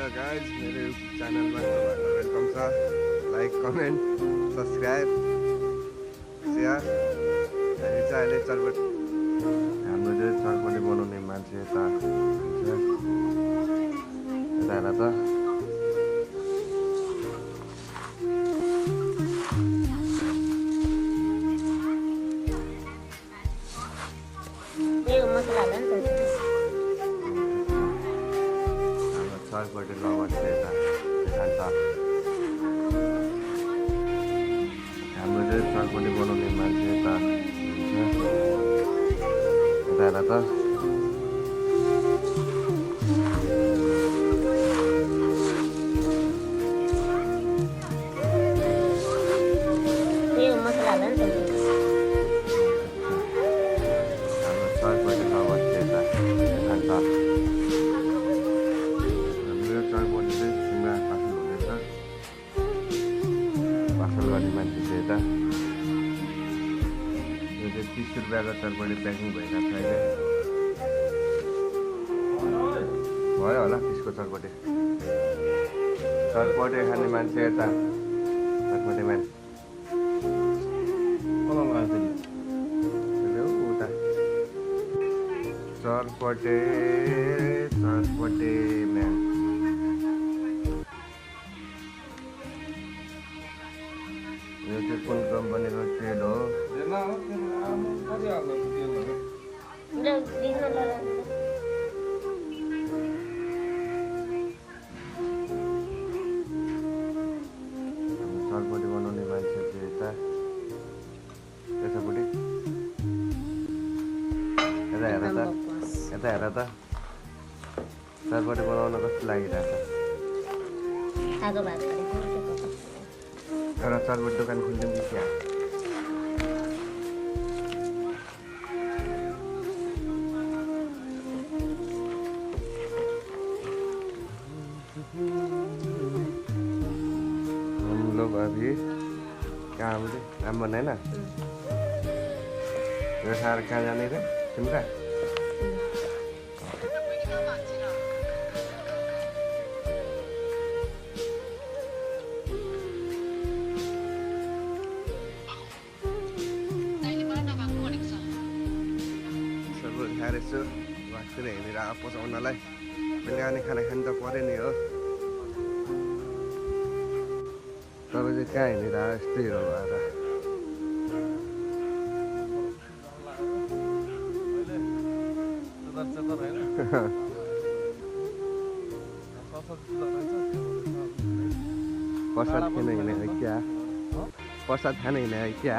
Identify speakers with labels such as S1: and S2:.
S1: Hello guys, मेरो YouTube च्यानलमा तपाईँहरूलाई वेलकम छ। Like, comment, subscribe, share. हामी चाहिँ अहिले चटपटी हाम्रो चाहिँ चटपटी बनाउने मान्छे यता हेर त चटपटी लभर चाहिँ यता खान्छ। हाम्रो चाहिँ चटपटी बनाउने मान्छे यता हेर त हाम्रो चटपटी लभर चाहिँ यता खान्छ। चटपटी चाहिँ सिमरा पार्सल हुँदैछ। पार्सल गर्ने मान्छे चाहिँ यता यो चाहिँ 30 रुपियाँको चटपटी प्याकिङ भइरहेको छ अहिले। भयो होला 30 को चटपटी। चटपटी खाने मान्छे यता चटपटी म्यान उता चटपटे म्यान। यो चाहिँ कुन कम्पनीको तेल हो? चटपटी बनाउने मान्छे चाहिँ यता यतापट्टि यता हेर त यता हेर त चटपटी बनाउन कस्तो लागिरहेको छ। एउटा चटपटी दोकान खोलिदिउँ कि क्या? हम लोग अभी काम बनाए ना, यो सार कहाँ जाने रे सिमरा? खाएर यसो वाकतिर हिँडेर पचाउनलाई बेलुका नै खाना खानु त पऱ्यो नि हो। तपाईँ चाहिँ कहाँ हिँडेर यस्तै हिँड्नु भयो त? प्रसाद खान हिँडेको क्या? प्रसाद खान हिँडेको क्या?